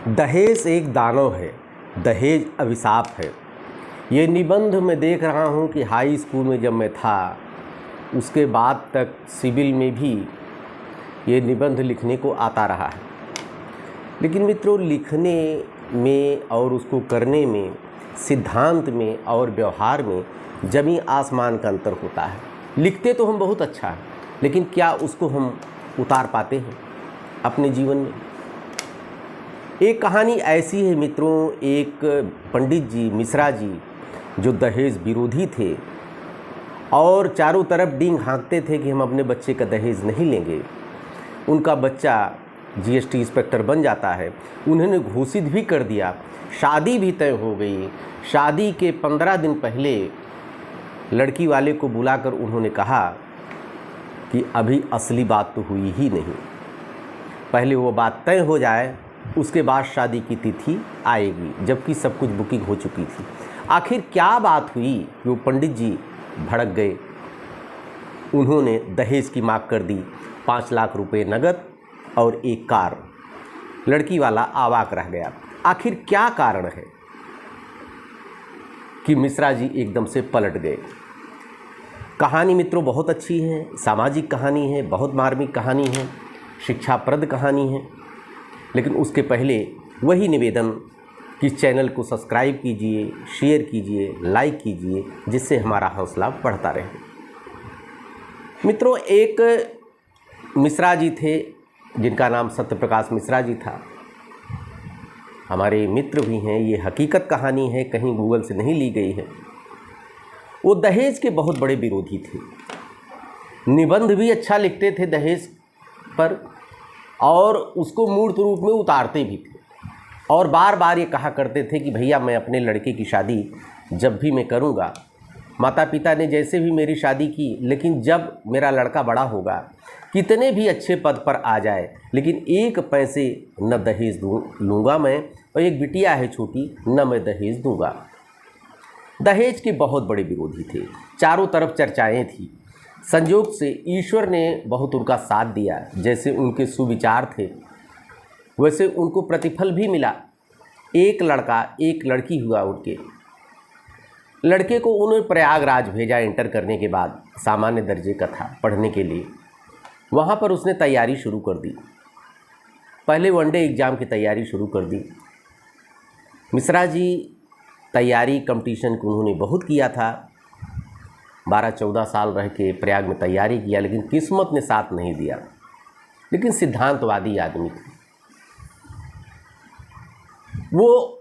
दहेज एक दानव है, दहेज अभिशाप है। ये निबंध मैं देख रहा हूँ कि हाई स्कूल में जब मैं था उसके बाद तक सिविल में भी ये निबंध लिखने को आता रहा है। लेकिन मित्रों, लिखने में और उसको करने में, सिद्धांत में और व्यवहार में ज़मीन आसमान का अंतर होता है। लिखते तो हम बहुत अच्छा है, लेकिन क्या उसको हम उतार पाते हैं अपने जीवन में? एक कहानी ऐसी है मित्रों, एक पंडित जी, मिश्रा जी, जो दहेज विरोधी थे और चारों तरफ डींग हाँकते थे कि हम अपने बच्चे का दहेज नहीं लेंगे। उनका बच्चा जीएसटी इंस्पेक्टर बन जाता है। उन्होंने घोषित भी कर दिया, शादी भी तय हो गई। शादी के 15 दिन पहले लड़की वाले को बुलाकर उन्होंने कहा कि अभी असली बात तो हुई ही नहीं, पहले वो बात तय हो जाए, उसके बाद शादी की तिथि आएगी, जबकि सब कुछ बुकिंग हो चुकी थी। आखिर क्या बात हुई कि वो पंडित जी भड़क गए। उन्होंने दहेज की मांग कर दी, 5 लाख रुपए नगद और एक कार। लड़की वाला अवाक रह गया। आखिर क्या कारण है कि मिश्रा जी एकदम से पलट गए? कहानी मित्रों बहुत अच्छी है, सामाजिक कहानी है, बहुत मार्मिक कहानी है, शिक्षाप्रद कहानी है। लेकिन उसके पहले वही निवेदन कि चैनल को सब्सक्राइब कीजिए, शेयर कीजिए, लाइक कीजिए, जिससे हमारा हौसला बढ़ता रहे। मित्रों, एक मिश्रा जी थे जिनका नाम सत्यप्रकाश मिश्रा जी था। हमारे मित्र भी हैं, ये हकीकत कहानी है, कहीं गूगल से नहीं ली गई है। वो दहेज के बहुत बड़े विरोधी थे। निबंध भी अच्छा लिखते थे दहेज पर और उसको मूर्त रूप में उतारते भी थे, और बार बार ये कहा करते थे कि भैया मैं अपने लड़के की शादी जब भी मैं करूँगा, माता पिता ने जैसे भी मेरी शादी की, लेकिन जब मेरा लड़का बड़ा होगा, कितने भी अच्छे पद पर आ जाए, लेकिन 1 पैसे न दहेज लूँगा मैं, और एक बिटिया है छोटी, न मैं दहेज दूँगा। दहेज के बहुत बड़े विरोधी थे, चारों तरफ चर्चाएँ थी। संयोग से ईश्वर ने बहुत उनका साथ दिया। जैसे उनके सुविचार थे वैसे उनको प्रतिफल भी मिला। एक लड़का एक लड़की हुआ। उनके लड़के को उन्होंने प्रयागराज भेजा इंटर करने के बाद, सामान्य दर्जे का था, पढ़ने के लिए। वहाँ पर उसने तैयारी शुरू कर दी। पहले वनडे एग्ज़ाम की तैयारी शुरू कर दी। मिश्रा जी तैयारी कंपटीशन को उन्होंने बहुत किया था। 12-14 साल रह के प्रयाग में तैयारी किया, लेकिन किस्मत ने साथ नहीं दिया। लेकिन सिद्धांतवादी आदमी थे वो।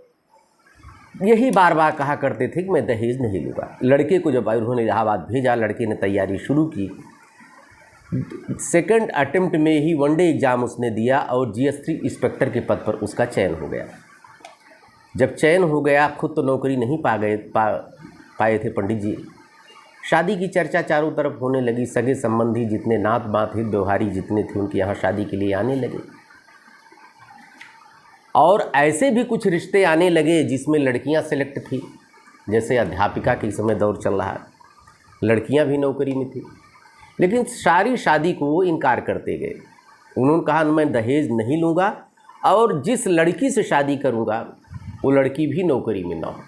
यही बार बार कहा करते थे कि मैं दहेज नहीं लूँगा। लड़के को जब उन्होंने इलाहाबाद भेजा, लड़के ने तैयारी शुरू की। 2nd अटेम्प्ट में ही वनडे एग्ज़ाम उसने दिया और जीएसटी इंस्पेक्टर के पद पर उसका चयन हो गया। जब चयन हो गया, खुद तो नौकरी नहीं पाए थे पंडित जी। शादी की चर्चा चारों तरफ होने लगी। सगे संबंधी जितने, नात बात हित व्यवहारी जितने थे, उनके यहाँ शादी के लिए आने लगे। और ऐसे भी कुछ रिश्ते आने लगे जिसमें लड़कियां सेलेक्ट थी। जैसे अध्यापिका के समय दौर चल रहा है, लड़कियां भी नौकरी में थी, लेकिन सारी शादी को वो इनकार करते गए। उन्होंने कहा मैं दहेज नहीं लूँगा और जिस लड़की से शादी करूँगा वो लड़की भी नौकरी में ना हो।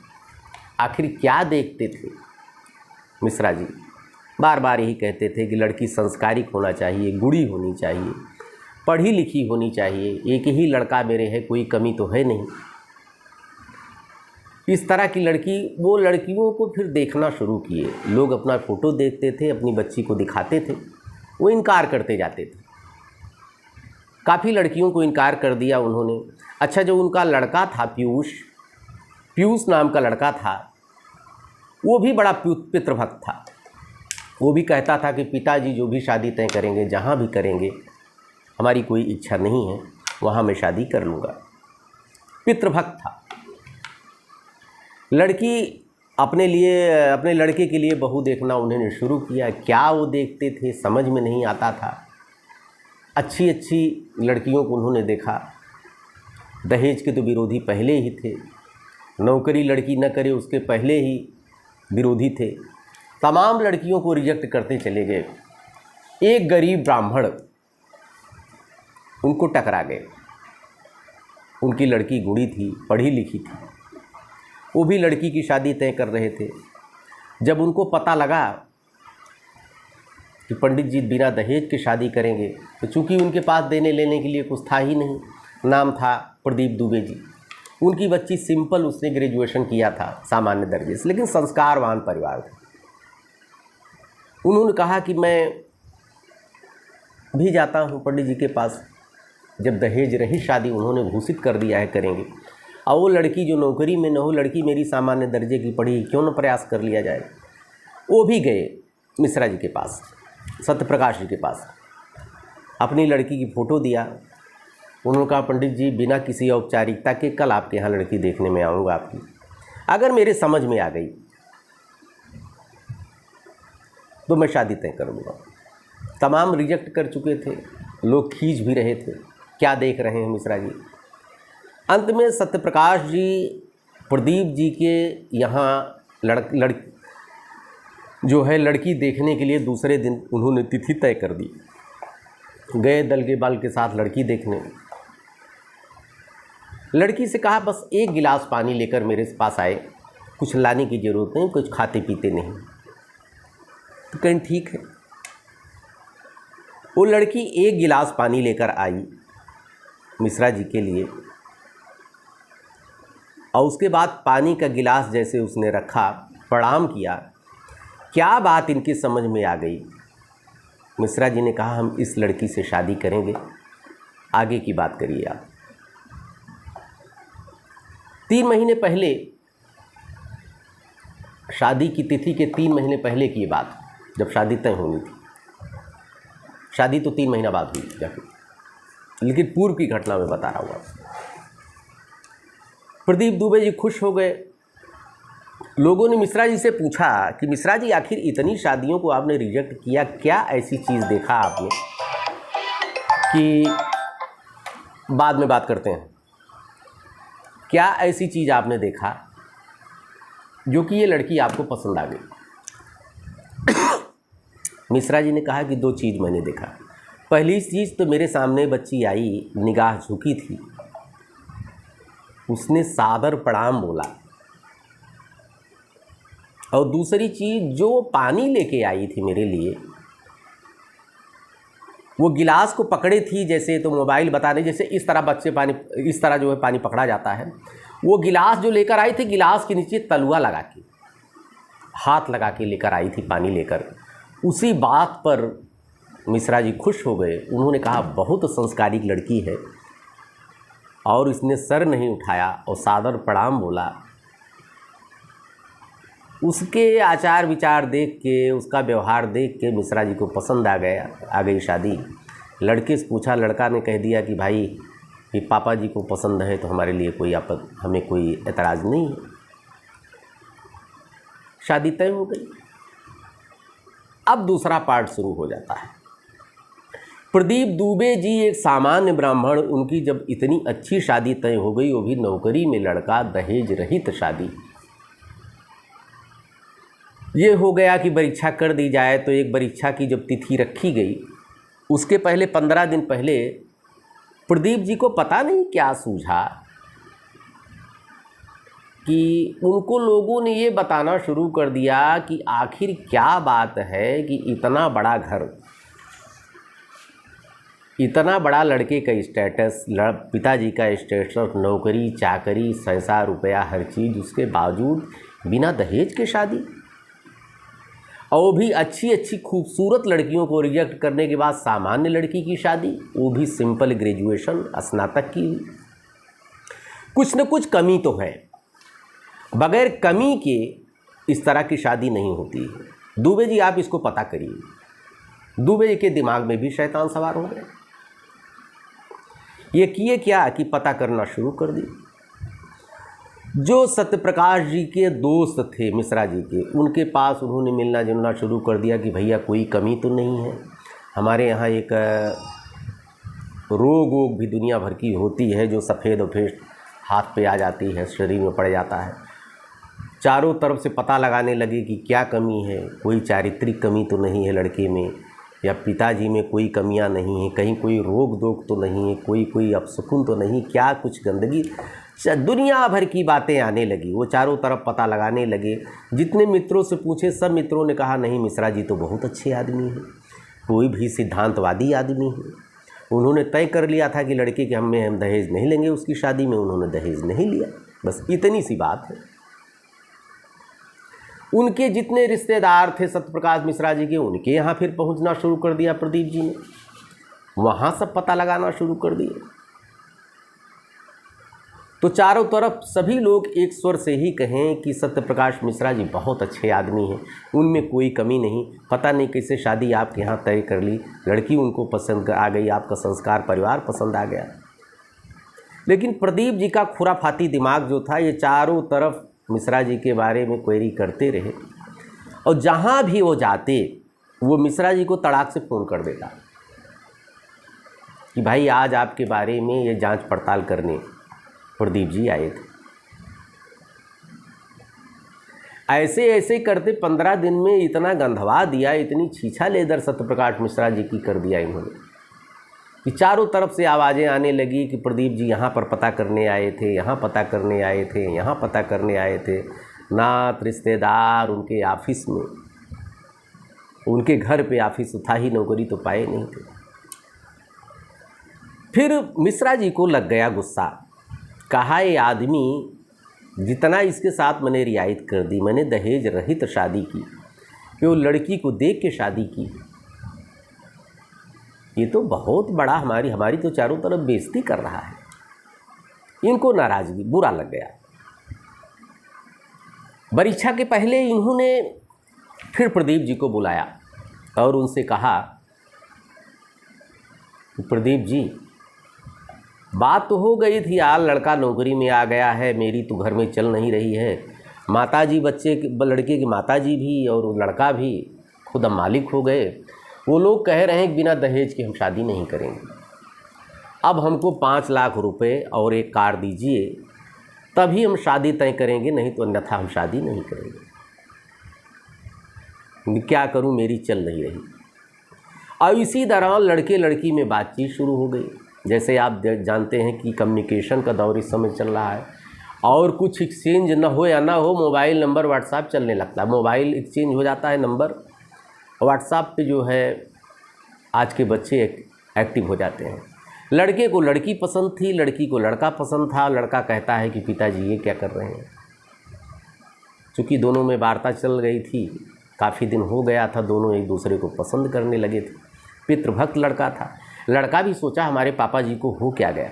आखिर क्या देखते थे मिश्रा जी? बार बार यही कहते थे कि लड़की संस्कारिक होना चाहिए, गुणी होनी चाहिए, पढ़ी लिखी होनी चाहिए। एक ही लड़का मेरे है, कोई कमी तो है नहीं। इस तरह की लड़की, वो लड़कियों को फिर देखना शुरू किए। लोग अपना फ़ोटो देखते थे, अपनी बच्ची को दिखाते थे, वो इनकार करते जाते थे। काफ़ी लड़कियों को इनकार कर दिया उन्होंने। अच्छा, जो उनका लड़का था पीयूष नाम का लड़का था, वो भी बड़ा पितृभक्त था। वो भी कहता था कि पिताजी जो भी शादी तय करेंगे, जहाँ भी करेंगे, हमारी कोई इच्छा नहीं है, वहाँ मैं शादी कर लूँगा। पितृभक्त था। लड़की अपने लड़के के लिए बहू देखना उन्होंने शुरू किया। क्या वो देखते थे समझ में नहीं आता था। अच्छी अच्छी लड़कियों को उन्होंने देखा। दहेज के तो विरोधी पहले ही थे, नौकरी लड़की न करे उसके पहले ही विरोधी थे। तमाम लड़कियों को रिजेक्ट करते चले गए। एक गरीब ब्राह्मण उनको टकरा गए। उनकी लड़की गुणी थी, पढ़ी लिखी थी, वो भी लड़की की शादी तय कर रहे थे। जब उनको पता लगा कि पंडित जी बिना दहेज के शादी करेंगे, तो चूंकि उनके पास देने लेने के लिए कुछ था ही नहीं, नाम था प्रदीप दुबे जी, उनकी बच्ची सिंपल, उसने ग्रेजुएशन किया था सामान्य दर्जे से, लेकिन संस्कारवान परिवार था। उन्होंने कहा कि मैं भी जाता हूँ पंडित जी के पास। जब दहेज रही शादी उन्होंने घोषित कर दिया है करेंगे, और वो लड़की जो नौकरी में न हो, लड़की मेरी सामान्य दर्जे की पढ़ी, क्यों न प्रयास कर लिया जाए। वो भी गए मिश्रा जी के पास, सत्यप्रकाश जी के पास, अपनी लड़की की फ़ोटो दिया। उन्होंने कहा पंडित जी बिना किसी औपचारिकता के कल आपके यहाँ लड़की देखने में आऊँगा आपकी, अगर मेरे समझ में आ गई तो मैं शादी तय कर लूँगा। तमाम रिजेक्ट कर चुके थे, लोग खींच भी रहे थे, क्या देख रहे हैं मिश्रा जी। अंत में सत्यप्रकाश जी प्रदीप जी के यहाँ लड़की देखने के लिए दूसरे दिन उन्होंने तिथि तय कर दी। गए दल के बल के साथ लड़की देखने। लड़की से कहा बस एक गिलास पानी लेकर मेरे पास आए, कुछ लाने की ज़रूरत नहीं, कुछ खाते पीते नहीं। तो कहीं ठीक है। वो लड़की एक गिलास पानी लेकर आई मिश्रा जी के लिए, और उसके बाद पानी का गिलास जैसे उसने रखा, प्रणाम किया। क्या बात इनकी समझ में आ गई। मिश्रा जी ने कहा हम इस लड़की से शादी करेंगे, आगे की बात करिए आप। 3 महीने पहले, शादी की तिथि के 3 महीने पहले की बात, जब शादी तय होनी थी। शादी तो 3 महीना बाद हुई जाके, लेकिन पूर्व की घटना में बता रहा हूँ आपको। प्रदीप दुबे जी खुश हो गए। लोगों ने मिश्रा जी से पूछा कि मिश्रा जी आखिर इतनी शादियों को आपने रिजेक्ट किया, क्या ऐसी चीज़ देखा आपने कि बाद में बात करते हैं, क्या ऐसी चीज़ आपने देखा जो कि ये लड़की आपको पसंद आ गई। मिश्रा जी ने कहा कि 2 चीज़ मैंने देखा। पहली चीज़ तो मेरे सामने बच्ची आई, निगाह झुकी थी, उसने सादर प्रणाम बोला, और दूसरी चीज़ जो पानी लेके आई थी मेरे लिए, वो गिलास को पकड़े थी, जैसे तो मोबाइल बताने जैसे इस तरह बच्चे पानी, इस तरह जो है पानी पकड़ा जाता है, वो गिलास जो लेकर आई थी, गिलास के नीचे तलुआ लगा के, हाथ लगा के लेकर आई थी पानी लेकर। उसी बात पर मिश्रा जी खुश हो गए। उन्होंने कहा बहुत संस्कारिक लड़की है, और इसने सर नहीं उठाया और सादर प्रणाम बोला। उसके आचार विचार देख के, उसका व्यवहार देख के मिश्रा जी को पसंद आ गया। आ गई शादी। लड़के से पूछा, लड़का ने कह दिया कि भाई कि पापा जी को पसंद है तो हमारे लिए कोई हमें कोई एतराज़ नहीं है। शादी तय हो गई। अब दूसरा पार्ट शुरू हो जाता है। प्रदीप दुबे जी एक सामान्य ब्राह्मण, उनकी जब इतनी अच्छी शादी तय हो गई, वो भी नौकरी में लड़का, दहेज रहित शादी। ये हो गया कि परीक्षा कर दी जाए। तो एक परीक्षा की जब तिथि रखी गई, उसके पहले 15 दिन पहले प्रदीप जी को पता नहीं क्या सूझा कि उनको लोगों ने ये बताना शुरू कर दिया कि आखिर क्या बात है कि इतना बड़ा घर, इतना बड़ा लड़के का स्टेटस, पिताजी का स्टेटस, नौकरी चाकरी, 6 रुपया, हर चीज़, उसके बावजूद बिना दहेज के शादी, और भी अच्छी अच्छी खूबसूरत लड़कियों को रिजेक्ट करने के बाद सामान्य लड़की की शादी, वो भी सिंपल ग्रेजुएशन, स्नातक की। कुछ न कुछ कमी तो है, बगैर कमी के इस तरह की शादी नहीं होती है। दुबे जी आप इसको पता करिए। दुबे जी के दिमाग में भी शैतान सवार हो गए। ये किए क्या कि पता करना शुरू कर दी। जो सत्यप्रकाश जी के दोस्त थे मिश्रा जी के, उनके पास उन्होंने मिलना जुलना शुरू कर दिया कि भैया कोई कमी तो नहीं है, हमारे यहाँ एक रोग वोग भी दुनिया भर की होती है जो सफ़ेद वफेद हाथ पे आ जाती है, शरीर में पड़ जाता है। चारों तरफ से पता लगाने लगे कि क्या कमी है, कोई चारित्रिक कमी तो नहीं है लड़के में, या पिताजी में कोई कमियां नहीं है, कहीं कोई रोग दोग तो नहीं है, कोई अपशकुन तो नहीं, क्या कुछ गंदगी, दुनिया भर की बातें आने लगी। वो चारों तरफ पता लगाने लगे। जितने मित्रों से पूछे सब मित्रों ने कहा नहीं मिश्रा जी तो बहुत अच्छे आदमी हैं, कोई भी सिद्धांतवादी आदमी है। उन्होंने तय कर लिया था कि लड़के के हम दहेज नहीं लेंगे, उसकी शादी में उन्होंने दहेज नहीं लिया, बस इतनी सी बात है। उनके जितने रिश्तेदार थे सत्यप्रकाश मिश्रा जी के, उनके यहाँ फिर पहुँचना शुरू कर दिया प्रदीप जी ने, वहाँ सब पता लगाना शुरू कर दिए। तो चारों तरफ सभी लोग एक स्वर से ही कहें कि सत्यप्रकाश मिश्रा जी बहुत अच्छे आदमी हैं, उनमें कोई कमी नहीं। पता नहीं कैसे शादी आपके यहाँ तय कर ली, लड़की उनको पसंद आ गई, आपका संस्कार परिवार पसंद आ गया। लेकिन प्रदीप जी का खुराफाती दिमाग जो था, ये चारों तरफ मिश्रा जी के बारे में क्वेरी करते रहे, और जहाँ भी वो जाते वो मिश्रा जी को तड़ाक से फ़ोन कर देता कि भाई आज आपके बारे में ये जांच पड़ताल करने प्रदीप जी आए थे। ऐसे ऐसे करते 15 दिन में इतना गंधवा दिया, इतनी छीछा लेदर सत्यप्रकाश मिश्रा जी की कर दिया इन्होंने कि चारों तरफ से आवाज़ें आने लगी कि प्रदीप जी यहाँ पर पता करने आए थे, यहाँ पता करने आए थे, यहाँ पता करने आए थे। नात रिश्तेदार उनके ऑफिस में, उनके घर पे ऑफिस था ही, नौकरी तो पाए नहीं थे। फिर मिश्रा जी को लग गया गुस्सा, कहा ये आदमी जितना इसके साथ मैंने रियायत कर दी, मैंने दहेज रहित शादी की, कि वो लड़की को देख के शादी की, ये तो बहुत बड़ा हमारी तो चारों तरफ बेइज्जती कर रहा है। इनको नाराज़गी, बुरा लग गया। परीक्षा के पहले इन्होंने फिर प्रदीप जी को बुलाया और उनसे कहा कि प्रदीप जी बात तो हो गई थी यार, लड़का नौकरी में आ गया है, मेरी तो घर में चल नहीं रही है, माताजी लड़के की माताजी भी और लड़का भी खुद हम मालिक हो गए, वो लोग कह रहे हैं कि बिना दहेज के हम शादी नहीं करेंगे। अब हमको 5 लाख रुपए और एक कार दीजिए, तभी हम शादी तय करेंगे, नहीं तो अन्यथा हम शादी नहीं करेंगे। क्या करूं, मेरी चल नहीं रही। और इसी दौरान लड़के लड़की में बातचीत शुरू हो गई। जैसे आप जानते हैं कि कम्युनिकेशन का दौर इस समय चल रहा है, और कुछ एक्सचेंज न हो या ना हो, मोबाइल नंबर व्हाट्सएप चलने लगता है, मोबाइल एक्सचेंज हो जाता है नंबर, व्हाट्सएप पे जो है आज के बच्चे एक्टिव हो जाते हैं। लड़के को लड़की पसंद थी, लड़की को लड़का पसंद था। लड़का कहता है कि पिताजी ये क्या कर रहे हैं। चूँकि दोनों में वार्ता चल गई थी, काफ़ी दिन हो गया था, दोनों एक दूसरे को पसंद करने लगे थे। पितृभक्त लड़का था। लड़का भी सोचा हमारे पापा जी को हो क्या गया,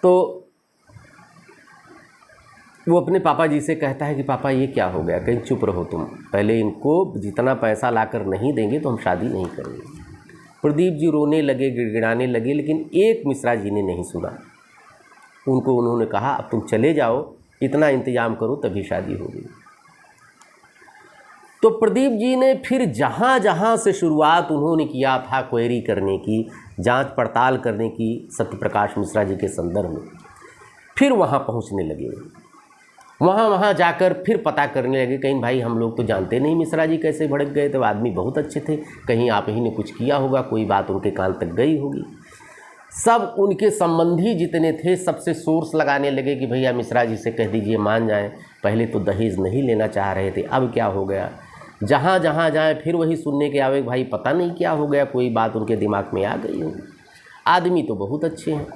तो वो अपने पापा जी से कहता है कि पापा ये क्या हो गया, कहीं चुप रहो तुम, पहले इनको जितना पैसा लाकर नहीं देंगे तो हम शादी नहीं करेंगे। प्रदीप जी रोने लगे, गिड़गिड़ाने लगे, लेकिन एक मिश्रा जी ने नहीं सुना। उनको उन्होंने कहा अब तुम चले जाओ, इतना इंतजाम करो तभी शादी होगी। तो प्रदीप जी ने फिर जहाँ जहाँ से शुरुआत उन्होंने किया था क्वेरी करने की, जांच पड़ताल करने की सत्यप्रकाश मिश्रा जी के संदर्भ में, फिर वहाँ पहुँचने लगे। वहाँ जाकर फिर पता करने लगे, कहीं भाई हम लोग तो जानते नहीं मिश्रा जी कैसे भड़क गए, तो आदमी बहुत अच्छे थे, कहीं आप ही ने कुछ किया होगा, कोई बात उनके कान तक गई होगी। सब उनके संबंधी जितने थे सबसे सोर्स लगाने लगे कि भैया मिश्रा जी से कह दीजिए मान जाएं, पहले तो दहेज नहीं लेना चाह रहे थे, अब क्या हो गया। जहाँ जहाँ जाए फिर वही सुनने के आवे, भाई पता नहीं क्या हो गया, कोई बात उनके दिमाग में आ गई होगी। आदमी तो बहुत अच्छे हैं।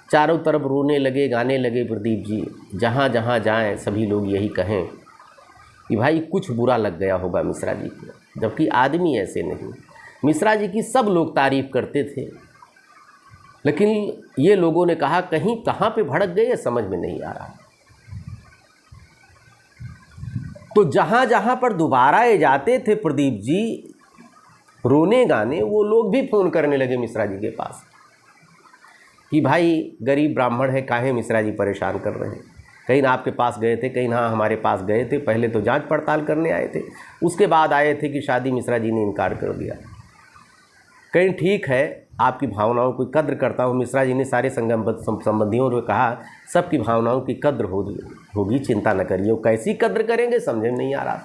चारों तरफ रोने लगे, गाने लगे प्रदीप जी। जहाँ जहाँ जाएं सभी लोग यही कहें कि भाई कुछ बुरा लग गया होगा मिश्रा जी को, जबकि आदमी ऐसे नहीं। मिश्रा जी की सब लोग तारीफ़ करते थे, लेकिन ये लोगों ने कहा कहीं कहाँ पे भड़क गए ये समझ में नहीं आ रहा। तो जहाँ जहाँ पर दोबारा ये जाते थे प्रदीप जी रोने गाने, वो लोग भी फ़ोन करने लगे मिश्रा जी के पास कि भाई गरीब ब्राह्मण है, काहे मिश्रा जी परेशान कर रहे हैं। कहीं ना आपके पास गए थे, कहीं ना हमारे पास गए थे, पहले तो जांच पड़ताल करने आए थे, उसके बाद आए थे कि शादी मिश्रा जी ने इनकार कर दिया। कहीं ठीक है, आपकी भावनाओं की कद्र करता हूँ। मिश्रा जी ने सारे संबंधियों को कहा सबकी भावनाओं की कद्र होगी, चिंता न करिए। वो कैसी कद्र करेंगे समझ में नहीं आ रहा।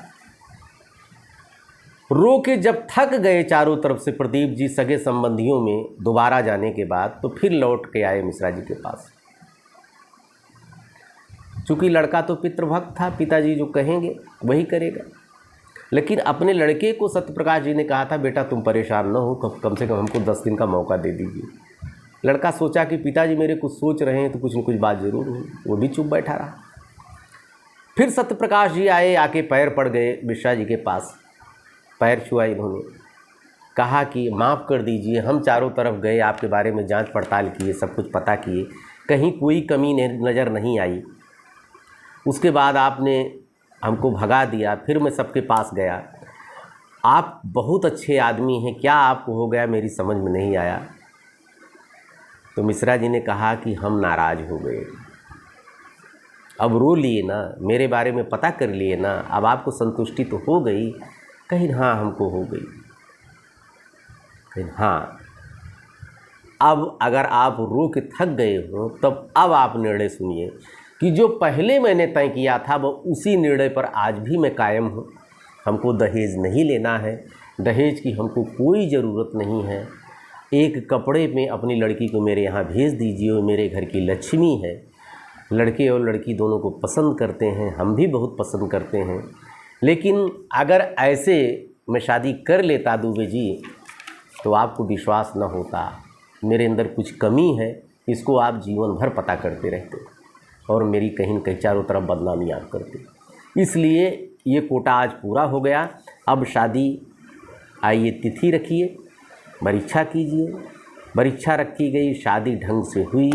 रो के जब थक गए चारों तरफ से प्रदीप जी सगे संबंधियों में दोबारा जाने के बाद, तो फिर लौट के आए मिश्रा जी के पास। चूँकि लड़का तो पितृभक्त था, पिताजी जो कहेंगे वही करेगा। लेकिन अपने लड़के को सत्यप्रकाश जी ने कहा था, बेटा तुम परेशान न हो, कम से कम हमको 10 दिन का मौका दे दीजिए। लड़का सोचा कि पिताजी मेरे कुछ सोच रहे हैं तो कुछ न कुछ बात ज़रूर हो, वो भी चुप बैठा रहा। फिर सत्यप्रकाश जी आए, आके पैर पड़ गए मिश्रा जी के पास, पैर छुआ इन्होंने, कहा कि माफ़ कर दीजिए, हम चारों तरफ गए, आपके बारे में जांच पड़ताल किए, सब कुछ पता किए, कहीं कोई कमी नज़र नहीं आई। उसके बाद आपने हमको भगा दिया, फिर मैं सबके पास गया। आप बहुत अच्छे आदमी हैं, क्या आपको हो गया मेरी समझ में नहीं आया। तो मिश्रा जी ने कहा कि हम नाराज़ हो गए, अब रो लिए ना, मेरे बारे में पता कर लिए ना, अब आपको संतुष्टि तो हो गई। कहीं हाँ हमको हो गई, कहीं हाँ। अब अगर आप रो के थक गए हो, तब अब आप निर्णय सुनिए कि जो पहले मैंने तय किया था वो उसी निर्णय पर आज भी मैं कायम हूँ। हमको दहेज नहीं लेना है, दहेज की हमको कोई ज़रूरत नहीं है। एक कपड़े में अपनी लड़की को मेरे यहाँ भेज दीजिए, वो मेरे घर की लक्ष्मी है। लड़के और लड़की दोनों को पसंद करते हैं, हम भी बहुत पसंद करते हैं। लेकिन अगर ऐसे मैं शादी कर लेता दुबे जी, तो आपको विश्वास न होता, मेरे अंदर कुछ कमी है, इसको आप जीवन भर पता करते रहते और मेरी कहीं न कहीं चारों तरफ बदनामी आप करते। इसलिए ये कोटा आज पूरा हो गया। अब शादी आइए, तिथि रखिए, परीक्षा कीजिए। परीक्षा रखी गई, शादी ढंग से हुई,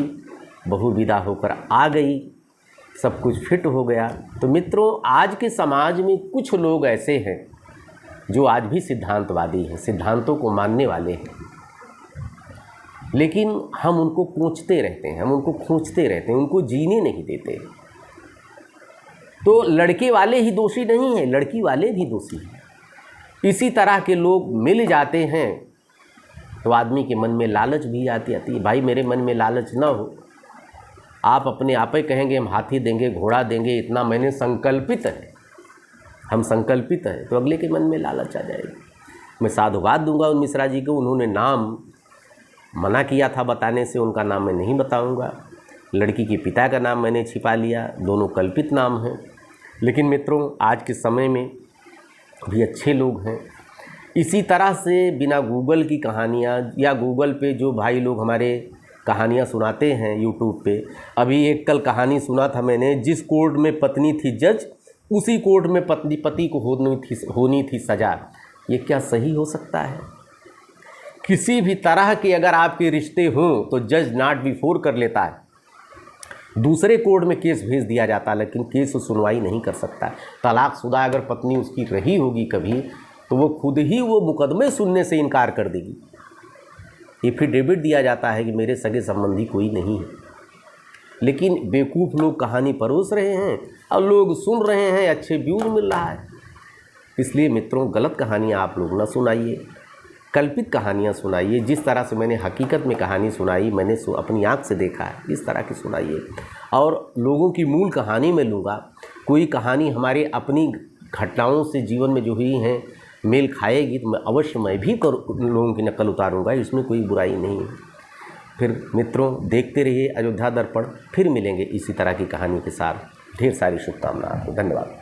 बहू विदा होकर आ गई, सब कुछ फिट हो गया। तो मित्रों, आज के समाज में कुछ लोग ऐसे हैं जो आज भी सिद्धांतवादी हैं, सिद्धांतों को मानने वाले हैं, लेकिन हम उनको कोंचते रहते हैं, हम उनको खींचते रहते हैं, उनको जीने नहीं देते। तो लड़के वाले ही दोषी नहीं हैं, लड़की वाले भी दोषी हैं। इसी तरह के लोग मिल जाते हैं तो आदमी के मन में लालच भी आती है। भाई मेरे मन में लालच ना हो, आप अपने आप ही कहेंगे हम हाथी देंगे, घोड़ा देंगे, इतना मैंने संकल्पित है, हम संकल्पित हैं, तो अगले के मन में लालच आ जाएगी। मैं साधुवाद दूंगा उन मिश्रा जी को, उन्होंने नाम मना किया था बताने से, उनका नाम मैं नहीं बताऊंगा। लड़की के पिता का नाम मैंने छिपा लिया, दोनों कल्पित नाम हैं। लेकिन मित्रों, आज के समय में भी अच्छे लोग हैं। इसी तरह से बिना गूगल की कहानियाँ या गूगल पे जो भाई लोग हमारे कहानियाँ सुनाते हैं यूट्यूब पे, अभी एक कल कहानी सुना था मैंने, जिस कोर्ट में पत्नी थी जज, उसी कोर्ट में पति को होनी थी सज़ा। ये क्या सही हो सकता है? किसी भी तरह के अगर आपके रिश्ते हों तो जज नॉट बिफोर कर लेता है, दूसरे कोर्ट में केस भेज दिया जाता है, लेकिन केस सुनवाई नहीं कर सकता। तलाकशुदा अगर पत्नी उसकी रही होगी कभी, तो वो खुद ही वो मुकदमे सुनने से इनकार कर देगी। एफिडेविट दिया जाता है कि मेरे सगे संबंधी कोई नहीं है। लेकिन बेवकूफ़ लोग कहानी परोस रहे हैं और लोग सुन रहे हैं, अच्छे व्यूज मिल रहा है। इसलिए मित्रों, गलत कहानियाँ आप लोग ना सुनाइए, कल्पित कहानियाँ सुनाइए। जिस तरह से मैंने हकीकत में कहानी सुनाई, मैंने अपनी आँख से देखा है, इस तरह की सुनाइए। और लोगों की मूल कहानी में लूँगा, कोई कहानी हमारे अपनी घटनाओं से जीवन में जो हुई हैं मेल खाएगी तो मैं भी लोगों की नकल उतारूँगा, इसमें कोई बुराई नहीं है। फिर मित्रों, देखते रहिए अयोध्या दर्पण, फिर मिलेंगे इसी तरह की कहानी के साथ। ढेर सारी शुभकामनाएं आपको, धन्यवाद।